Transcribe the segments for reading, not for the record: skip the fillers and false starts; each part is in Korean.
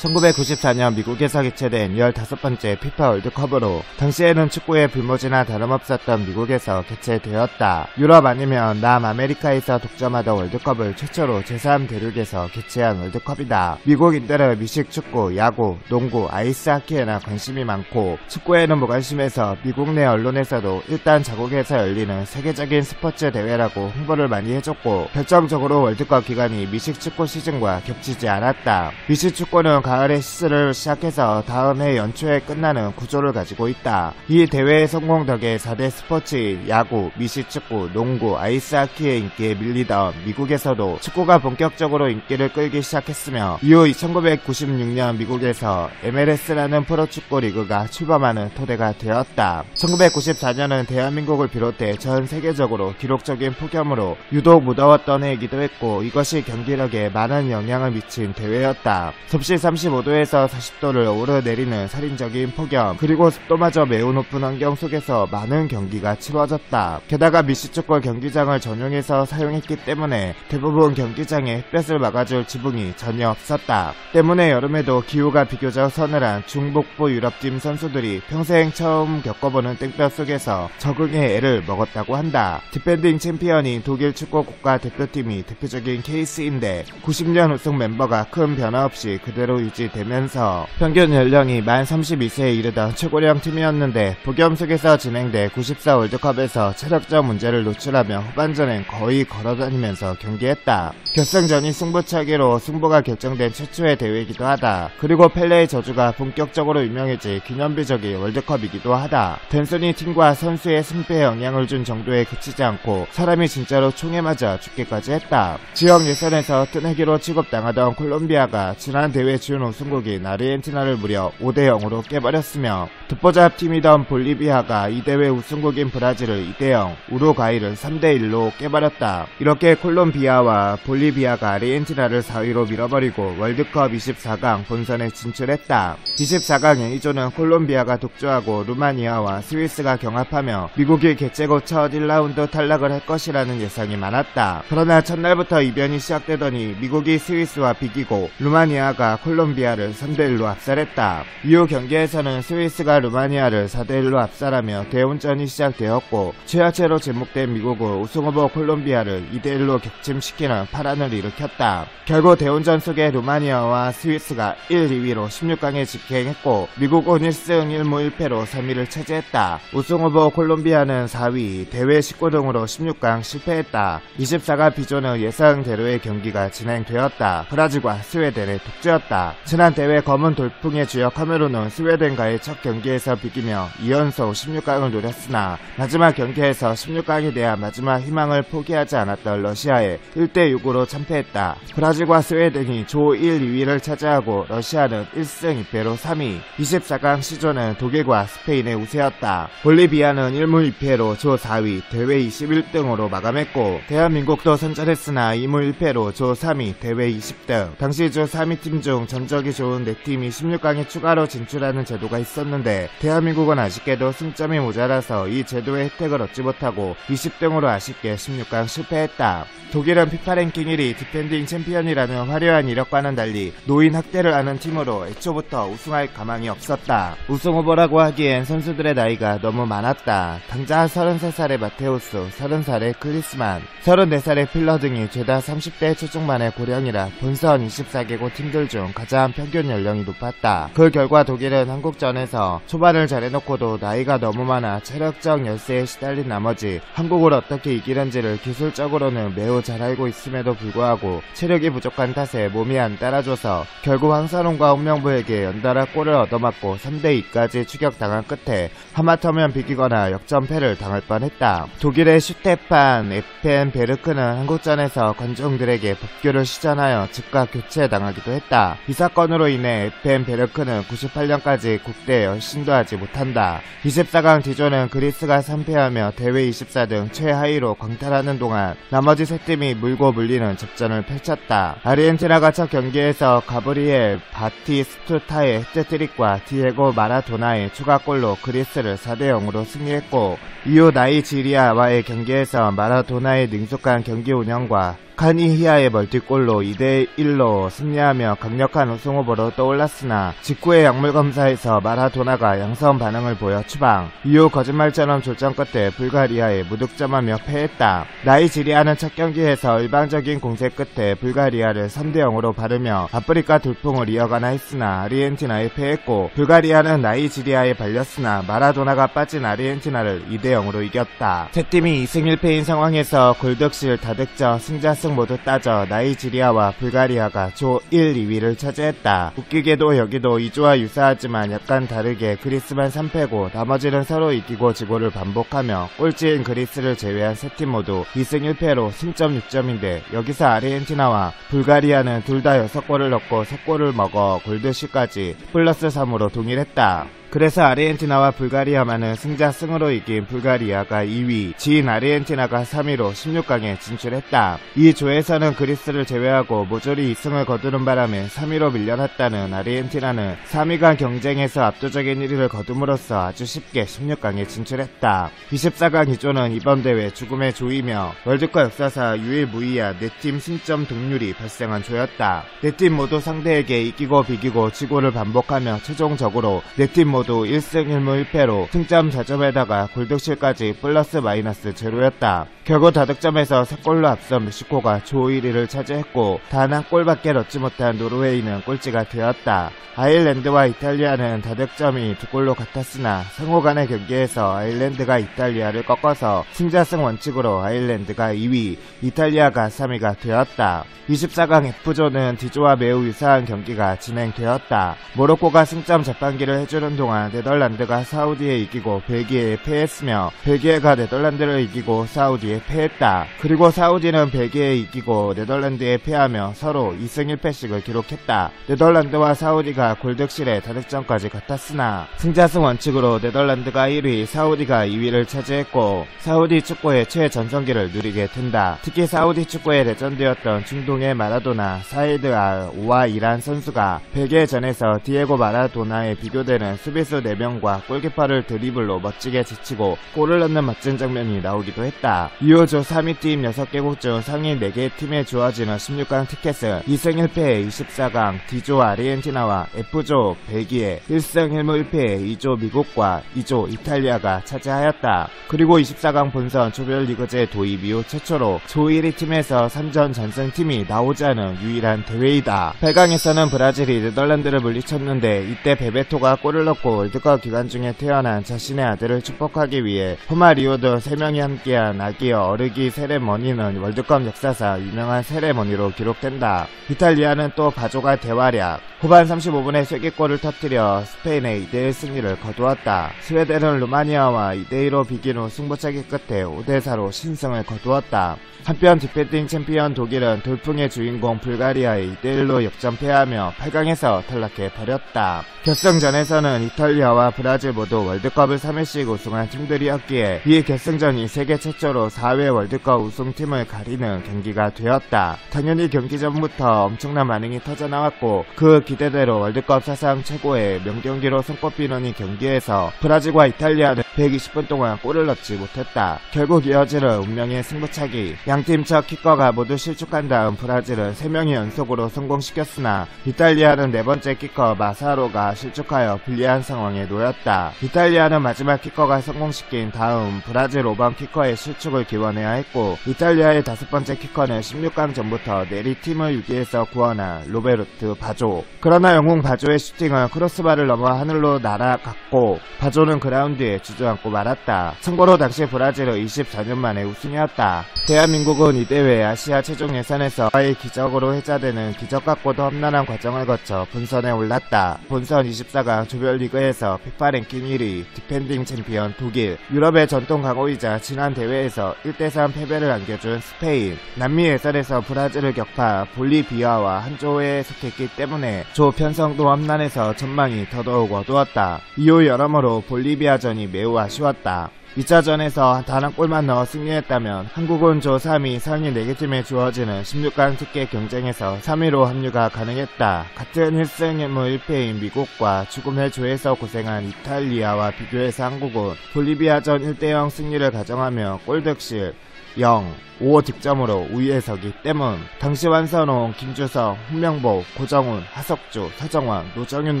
1994년 미국에서 개최된 15번째 피파 월드컵으로 당시에는 축구의 불모지나 다름없었던 미국에서 개최되었다. 유럽 아니면 남아메리카에서 독점하던 월드컵을 최초로 제3대륙에서 개최한 월드컵이다. 미국인들은 미식 축구, 야구, 농구, 아이스하키에나 관심이 많고 축구에는 무관심해서 미국 내 언론에서도 일단 자국에서 열리는 세계적인 스포츠 대회라고 홍보를 많이 해줬고 결정적으로 월드컵 기간이 미식 축구 시즌과 겹치지 않았다. 미식 축구는 가을에 시즌을 시작해서 다음 해 연초에 끝나는 구조를 가지고 있다. 이 대회의 성공 덕에 4대 스포츠, 야구, 미식축구, 농구, 아이스하키의 인기에 밀리던 미국에서도 축구가 본격적으로 인기를 끌기 시작했으며 이후 1996년 미국에서 MLS라는 프로축구 리그가 출범하는 토대가 되었다. 1994년은 대한민국을 비롯해 전 세계적으로 기록적인 폭염으로 유독 무더웠던 해이기도 했고 이것이 경기력에 많은 영향을 미친 대회였다. 섭씨 35도에서 40도를 오르내리는 살인적인 폭염 그리고 습도마저 매우 높은 환경 속에서 많은 경기가 치러졌다. 게다가 미식축구 경기장을 전용해서 사용했기 때문에 대부분 경기장에 햇볕을 막아줄 지붕이 전혀 없었다. 때문에 여름에도 기후가 비교적 서늘한 중북부 유럽팀 선수들이 평생 처음 겪어보는 땡볕 속에서 적응에 애를 먹었다고 한다. 디펜딩 챔피언인 독일 축구 국가대표팀이 대표적인 케이스인데 90년 우승 멤버가 큰 변화 없이 그대로 유지되면서 평균 연령이 만 32세에 이르던 최고령 팀이었는데 폭염 속에서 진행돼 94 월드컵에서 체력적 문제를 노출하며 후반전엔 거의 걸어다니면서 경기했다. 결승전이 승부차기로 승부가 결정된 최초의 대회이기도 하다. 그리고 펠레의 저주가 본격적으로 유명해질 기념비적인 월드컵이기도 하다. 단순히 팀과 선수의 승패에 영향을 준 정도에 그치지 않고 사람이 진짜로 총에 맞아 죽기까지 했다. 지역 예선에서 뜨내기로 취급당하던 콜롬비아가 지난 대회 준 우승국인 아르헨티나를 무려 5대0으로 깨버렸으며 듣보잡 팀이던 볼리비아가 이 대회 우승국인 브라질을 2대0, 우루과이를 3대1로 깨버렸다. 이렇게 콜롬비아와 볼리비아가 아르헨티나를 4위로 밀어버리고 월드컵 24강 본선에 진출했다. 24강 A조는 콜롬비아가 독주하고 루마니아와 스위스가 경합하며 미국이 개최고 첫 1라운드 탈락을 할 것이라는 예상이 많았다. 그러나 첫날부터 이변이 시작되더니 미국이 스위스와 비기고 루마니아가 콜롬비아를 3대1로 압살했다. 이후 경기에서는 스위스가 루마니아를 4대1로 압살하며 대운전이 시작되었고 최하체로 제목된 미국은 우승후보 콜롬비아를 2대1로 격침시키는 파란을 일으켰다. 결국 대운전 속에 루마니아와 스위스가 1, 2위로 16강에 직행했고 미국은 1승 1무 1패로 3위를 차지했다. 우승후보 콜롬비아는 4위, 대회 19등으로 16강 실패했다. 24강 B조는 예상대로의 경기가 진행되었다. 브라질과 스웨덴의 독주였다. 지난 대회 검은 돌풍의 주역 카메룬은 스웨덴과의 첫 경기에서 비기며 2연속 16강을 노렸으나 마지막 경기에서 16강에 대한 마지막 희망을 포기하지 않았던 러시아에 1대6으로 참패했다. 브라질과 스웨덴이 조 1, 2위를 차지하고 러시아는 1승 2패로 3위, 24강 C조는 독일과 스페인의 우세였다. 볼리비아는 1무 2패로 조 4위, 대회 21등으로 마감했고 대한민국도 선전했으나 2무 1패로 조 3위, 대회 20등. 당시 조 3위 팀 중 전적이 좋은 4팀이 16강에 추가로 진출하는 제도가 있었는데 대한민국은 아쉽게도 승점이 모자라서 이 제도의 혜택을 얻지 못하고 20등으로 아쉽게 16강 실패했다. 독일은 피파 랭킹 1위 디펜딩 챔피언이라는 화려한 이력과는 달리 노인 학대를 하는 팀으로 애초부터 우승할 가망이 없었다. 우승 후보라고 하기엔 선수들의 나이가 너무 많았다. 당장 33살의 마테우스, 30살의 클리스만, 34살의 필러 등이 죄다 30대 초중반의 고령이라 본선 24개국 팀들 중 가장 평균 연령이 높았다. 그 결과 독일은 한국전에서 초반을 잘해놓고도 나이가 너무 많아 체력적 열세에 시달린 나머지 한국을 어떻게 이기는지를 기술적으로는 매우 잘 알고 있음에도 불구하고 체력이 부족한 탓에 몸이 안 따라줘서 결국 황선홍과 홍명보에게 연달아 골을 얻어맞고 3대2까지 추격당한 끝에 하마터면 비기거나 역전패를 당할 뻔했다. 독일의 슈테판 에펜 베르크는 한국전에서 관중들에게 법규를 시전하여 즉각 교체당하기도 했다. 이 사건으로 인해 에펜 베르크는 98년까지 국대에 열심도 하지 못한다. 24강 D조는 그리스가 3패하며 대회 24등 최하위로 광탈하는 동안 나머지 세 팀이 물고 물리는 접전을 펼쳤다. 아르헨티나가 첫 경기에서 가브리엘 바티스투타의 헤트트릭과 디에고 마라도나의 추가골로 그리스를 4대0으로 승리했고 이후 나이지리아와의 경기에서 마라도나의 능숙한 경기 운영과 약한 이히아의 멀티골로 2대1로 승리하며 강력한 우승 후보로 떠올랐으나 직후의 약물 검사에서 마라도나가 양성 반응을 보여 추방. 이후 거짓말처럼 졸전 끝에 불가리아에 무득점하며 패했다. 나이지리아는 첫 경기에서 일방적인 공세 끝에 불가리아를 3대0으로 바르며 아프리카 돌풍을 이어가나 했으나 아르헨티나에 패했고, 불가리아는 나이지리아에 발렸으나 마라도나가 빠진 아르헨티나를 2대0으로 이겼다. 세 팀이 2승 1패인 상황에서 골득실, 다득점, 승자승 모두 따져 나이지리아와 불가리아가 조 1, 2위를 차지했다. 웃기게도 여기도 2조와 유사하지만 약간 다르게 그리스만 3패고 나머지는 서로 이기고 지고를 반복하며 꼴찌인 그리스를 제외한 세 팀 모두 2승 1패로 승점 6점인데, 여기서 아르헨티나와 불가리아는 둘 다 6골을 넣고 3골을 먹어 골드실까지 플러스 3으로 동일했다. 그래서 아르헨티나와 불가리아만은 승자승으로 이긴 불가리아가 2위, 지인 아르헨티나가 3위로 16강에 진출했다. 이 조에서는 그리스를 제외하고 모조리 2승을 거두는 바람에 3위로 밀려났다는 아르헨티나는 3위간 경쟁에서 압도적인 1위를 거둠으로써 아주 쉽게 16강에 진출했다. 24강 2조는 이번 대회 죽음의 조이며 월드컵 역사상 유일무이한 4팀 승점 동률이 발생한 조였다. 4팀 모두 상대에게 이기고 비기고 지고를 반복하며 최종적으로 4팀 모두 1승 1무 1패로 승점 4점에다가 골득실까지 플러스 마이너스 제로였다. 결국 다득점에서 3골로 앞선 멕시코가 조 1위를 차지했고, 단 한 골밖에 넣지 못한 노르웨이는 꼴찌가 되었다. 아일랜드와 이탈리아는 다득점이 2골로 같았으나 상호 간의 경기에서 아일랜드가 이탈리아를 꺾어서 승자승 원칙으로 아일랜드가 2위, 이탈리아가 3위가 되었다. 24강 F조는 D조와 매우 유사한 경기가 진행되었다. 모로코가 승점 자판기를 해주는 동안 네덜란드가 사우디에 이기고 벨기에에 패했으며, 벨기에가 네덜란드를 이기고 사우디에 패했다. 그리고 사우디는 벨기에에 이기고 네덜란드에 패하며 서로 2승 1패씩을 기록했다. 네덜란드와 사우디가 골득실에 다득점까지 같았으나 승자승 원칙으로 네덜란드가 1위, 사우디가 2위를 차지했고, 사우디 축구의 최전성기를 누리게 된다. 특히 사우디 축구의 레전드였던 중동의 마라도나, 사이드 알와 이란 선수가 벨기에전에서 디에고 마라도나에 비교되는 수비수 4명과 골키퍼를 드리블로 멋지게 제치고 골을 넣는 멋진 장면이 나오기도 했다. 이후 조 3위 팀 6개국 중 상위 4개의 팀에 주어지는 16강 티켓은 2승 1패의 24강 D조 아르헨티나와 F조 벨기에, 1승 1무 1패의 2조 미국과 2조 이탈리아가 차지하였다. 그리고 24강 본선 조별리그제 도입 이후 최초로 조 1위 팀에서 3전 전승팀이 나오지 않은 유일한 대회이다. 8강에서는 브라질이 네덜란드를 물리쳤는데, 이때 베베토가 골을 넣고 월드컵 기간 중에 태어난 자신의 아들을 축복하기 위해 호마리오 등 3명이 함께한 아기여 어르기 세레머니는 월드컵 역사상 유명한 세레머니로 기록된다. 이탈리아는 또 바조가 대활약, 후반 35분에 쐐기골을 터뜨려 스페인의 2대1 승리를 거두었다. 스웨덴은 루마니아와 2대2로 비긴 후 승부차기 끝에 5대4로 신승을 거두었다. 한편 디펜딩 챔피언 독일은 돌풍의 주인공 불가리아에 2대1로 역전패하며 8강에서 탈락해버렸다. 결승전에서는 이탈리아와 브라질 모두 월드컵을 3회씩 우승한 팀들이었기에 이 결승전이 세계 최초로 4회 월드컵 우승팀을 가리는 경기가 되었다. 당연히 경기 전부터 엄청난 반응이 터져나왔고, 그 기대대로 월드컵 사상 최고의 명경기로 손꼽히는 이 경기에서 브라질과 이탈리아는 120분 동안 골을 넣지 못했다. 결국 이어지는 운명의 승부차기, 양팀 첫 키커가 모두 실축한 다음 브라질은 3명이 연속으로 성공시켰으나 이탈리아는 4번째 키커 마사로가 실축하여 불리한 상황에 놓였다. 이탈리아는 마지막 키커가 성공시킨 다음 브라질 5번 키커의 실축을 기원해야 했고, 이탈리아의 5번째 키커는 16강 전부터 내리 팀을 위기에서 구원한 로베르트 바조. 그러나 영웅 바조의 슈팅은 크로스바를 넘어 하늘로 날아갔고, 바조는 그라운드에 주저앉고 말았다. 참고로 당시 브라질은 24년 만에 우승이었다. 대한민국은 이 대회 아시아 최종 예선에서의 기적으로 회자되는 기적 같고도 험난한 과정을 거쳐 본선에 올랐다. 본선 24강 조별리그에서 피파 랭킹 1위 디펜딩 챔피언 독일, 유럽의 전통 강호이자 지난 대회에서 1대3 패배를 안겨준 스페인, 남미 예선에서 브라질을 격파 볼리비아와 한 조에 속했기 때문에 조 편성도 험난해서 전망이 더더욱 어두웠다. 이후 여러모로 볼리비아전이 매우 아쉬웠다. 2차전에서 단 한 골만 넣어 승리했다면 한국은 조 3위 상위 4개 팀에 주어지는 16강 티켓 경쟁에서 3위로 합류가 가능했다. 같은 1승 1무 1패인 미국과 죽음의 조에서 고생한 이탈리아와 비교해서 한국은 볼리비아전 1대0 승리를 가정하며 골득실, 0. 5 득점으로 우위에 서기 때문. 당시 완선홍, 김주성, 홍명보, 고정훈, 하석주, 서정원, 노정윤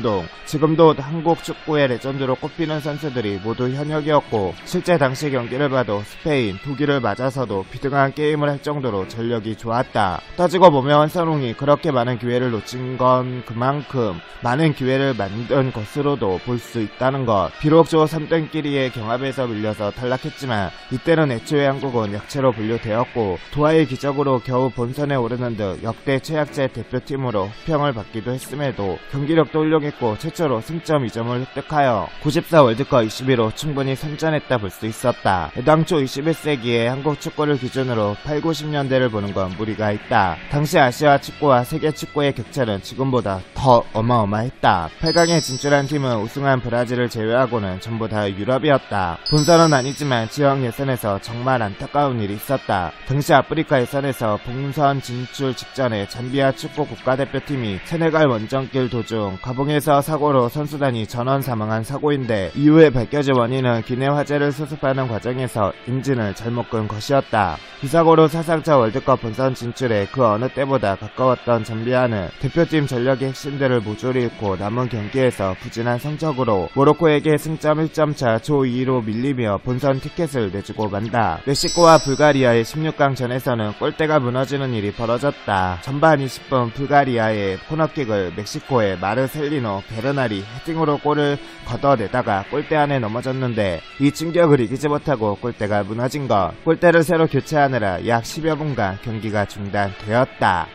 등 지금도 한국 축구의 레전드로 꼽히는 선수들이 모두 현역이었고 실제 당시 경기를 봐도 스페인, 독일을 맞아서도 비등한 게임을 할 정도로 전력이 좋았다. 따지고 보면 완선홍이 그렇게 많은 기회를 놓친 건 그만큼 많은 기회를 만든 것으로도 볼 수 있다는 것. 비록 조 3등끼리의 경합에서 밀려서 탈락했지만 이때는 애초에 한국은 약체로 분류되었고 도하의 기적으로 겨우 본선에 오르는 듯 역대 최약체 대표팀으로 호평을 받기도 했음에도 경기력도 훌륭했고 최초로 승점 2점을 획득하여 94 월드컵 21호 충분히 선전했다 볼 수 있었다. 애당초 21세기에 한국 축구를 기준으로 8, 90년대를 보는 건 무리가 있다. 당시 아시아 축구와 세계 축구의 격차는 지금보다 더 어마어마했다. 8강에 진출한 팀은 우승한 브라질을 제외하고는 전부 다 유럽이었다. 본선은 아니지만 지역 예선에서 정말 안타까운 일이 있었다. 당시 아프리카 예선에서 본선 진출 직전에 잠비아 축구 국가대표팀이 세네갈 원정길 도중 가봉에서 사고로 선수단이 전원 사망한 사고인데 이후에 밝혀진 원인은 기내 화재를 수습하는 과정에서 엔진을 잘못 끈 것이었다. 이 사고로 사상 첫 월드컵 본선 진출에 그 어느 때보다 가까웠던 잠비아는 대표팀 전력의 핵심들을 모조리 잃고 남은 경기에서 부진한 성적으로 모로코에게 승점 1점 차 조 2위로 밀리며 본선 티켓을 내주고 만다. 멕시코와 불가리아의 16강 전에서는 골대가 무너지는 일이 벌어졌다. 전반 20분 불가리아의 코너킥을 멕시코의 마르셀리노 베르나리 헤딩으로 골을 걷어내다가 골대 안에 넘어졌는데 이 충격을 이기지 못하고 골대가 무너진 것. 골대를 새로 교체하느라 약 10여 분간 경기가 중단되었다.